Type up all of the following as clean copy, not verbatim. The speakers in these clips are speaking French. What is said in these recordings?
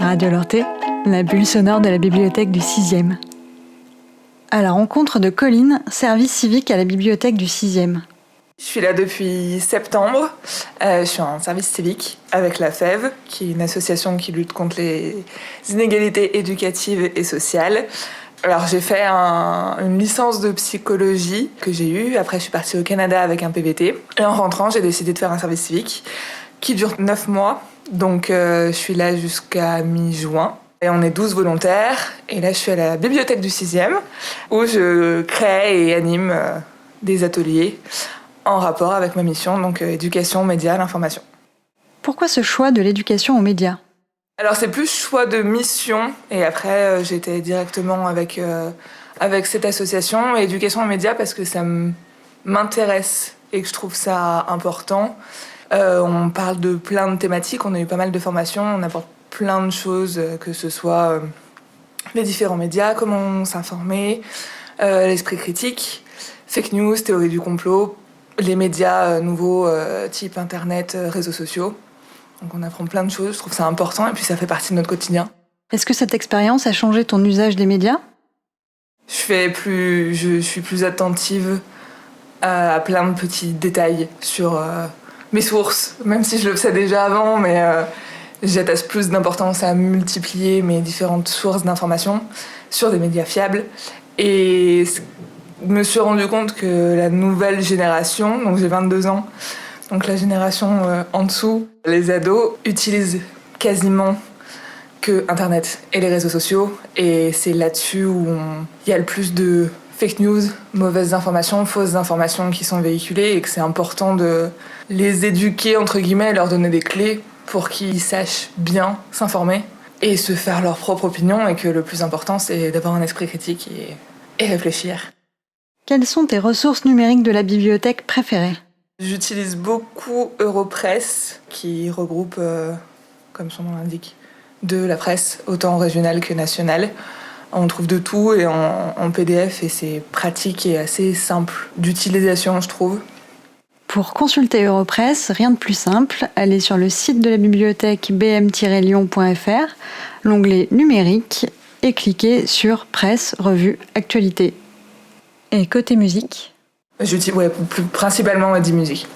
Radio Lorté, la bulle sonore de la bibliothèque du 6e. À la rencontre de Colline, service civique à la bibliothèque du 6e. Je suis là depuis septembre. Je suis en service civique avec la FEV, qui est une association qui lutte contre les inégalités éducatives et sociales. Alors j'ai fait une licence de psychologie que j'ai eue. Après je suis partie au Canada avec un PVT. Et en rentrant, j'ai décidé de faire un service civique qui dure 9 mois. Donc je suis là jusqu'à mi-juin. Et on est 12 volontaires. Et là je suis à la bibliothèque du 6e où je crée et anime des ateliers en rapport avec ma mission, donc éducation, médias, l'information. Pourquoi ce choix de l'éducation aux médias ? Alors c'est plus choix de mission, et après j'étais directement avec cette association, éducation aux médias, parce que ça m'intéresse et que je trouve ça important. On parle de plein de thématiques, on a eu pas mal de formations, on apporte plein de choses, que ce soit les différents médias, comment s'informer, l'esprit critique, fake news, théorie du complot, les médias nouveaux type internet, réseaux sociaux. Donc on apprend plein de choses, je trouve ça important et puis ça fait partie de notre quotidien. Est-ce que cette expérience a changé ton usage des médias ? Je suis plus attentive à plein de petits détails sur mes sources, même si je le faisais déjà avant, mais j'attache plus d'importance à multiplier mes différentes sources d'informations sur des médias fiables. Et je me suis rendu compte que la nouvelle génération, donc j'ai 22 ans, donc la génération en dessous, les ados, utilisent quasiment que Internet et les réseaux sociaux. Et c'est là-dessus où il y a le plus de fake news, mauvaises informations, fausses informations qui sont véhiculées et que c'est important de les éduquer, entre guillemets, leur donner des clés pour qu'ils sachent bien s'informer et se faire leur propre opinion et que le plus important, c'est d'avoir un esprit critique et réfléchir. Quelles sont tes ressources numériques de la bibliothèque préférées ? J'utilise beaucoup Europresse, qui regroupe, comme son nom l'indique, de la presse, autant régionale que nationale. On trouve de tout et en PDF et c'est pratique et assez simple d'utilisation, je trouve. Pour consulter Europresse, rien de plus simple, allez sur le site de la bibliothèque bm-lyon.fr, l'onglet numérique et cliquez sur Presse, Revue, Actualité. Et côté musique ? J'utilise principalement des musiques.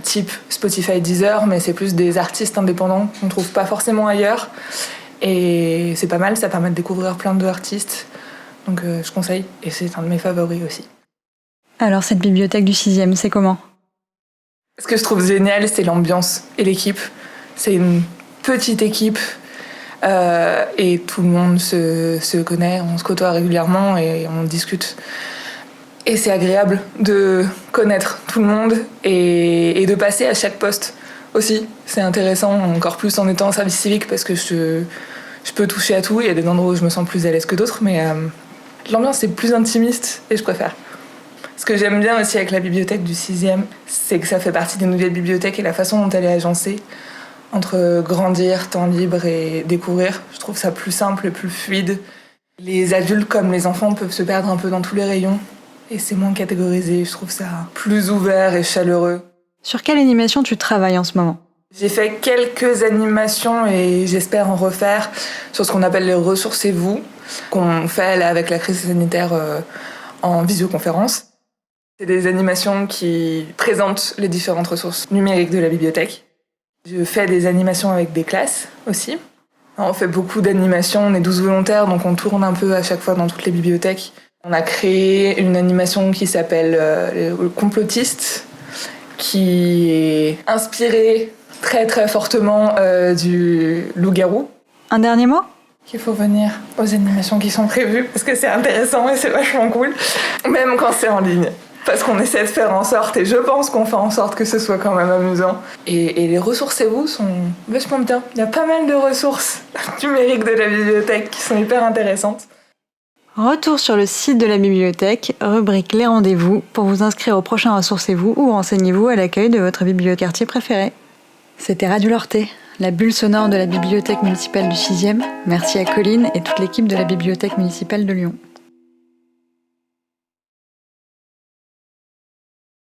Type Spotify, Deezer, mais c'est plus des artistes indépendants qu'on ne trouve pas forcément ailleurs. Et c'est pas mal, ça permet de découvrir plein d'artistes. Donc je conseille, et c'est un de mes favoris aussi. Alors cette bibliothèque du 6e, c'est comment ? Ce que je trouve génial, c'est l'ambiance et l'équipe. C'est une petite équipe et tout le monde se connaît, on se côtoie régulièrement et on discute. Et c'est agréable de connaître tout le monde et de passer à chaque poste aussi. C'est intéressant, encore plus en étant en service civique, parce que je peux toucher à tout. Il y a des endroits où je me sens plus à l'aise que d'autres, mais l'ambiance est plus intimiste et je préfère. Ce que j'aime bien aussi avec la bibliothèque du 6e, c'est que ça fait partie des nouvelles bibliothèques et la façon dont elle est agencée, entre grandir, temps libre et découvrir. Je trouve ça plus simple et plus fluide. Les adultes comme les enfants peuvent se perdre un peu dans tous les rayons. Et c'est moins catégorisé, je trouve ça plus ouvert et chaleureux. Sur quelle animation tu travailles en ce moment ? J'ai fait quelques animations et j'espère en refaire sur ce qu'on appelle les Ressourcez-vous, qu'on fait là, avec la crise sanitaire en visioconférence. C'est des animations qui présentent les différentes ressources numériques de la bibliothèque. Je fais des animations avec des classes aussi. On fait beaucoup d'animations, on est 12 volontaires, donc on tourne un peu à chaque fois dans toutes les bibliothèques. On a créé une animation qui s'appelle le complotiste, qui est inspirée très très fortement du loup-garou. Un dernier mot ? Il faut venir aux animations qui sont prévues, parce que c'est intéressant et c'est vachement cool, même quand c'est en ligne. Parce qu'on essaie de faire en sorte, et je pense qu'on fait en sorte que ce soit quand même amusant. Et les Ressourcez-vous sont vachement bien. Il y a pas mal de ressources numériques de la bibliothèque qui sont hyper intéressantes. Retour sur le site de la bibliothèque, rubrique Les Rendez-vous, pour vous inscrire au prochain Ressourcez-vous ou renseignez-vous à l'accueil de votre bibliothécaire préféré. C'était Radio Lorté, la bulle sonore de la bibliothèque municipale du 6e. Merci à Colline et toute l'équipe de la bibliothèque municipale de Lyon.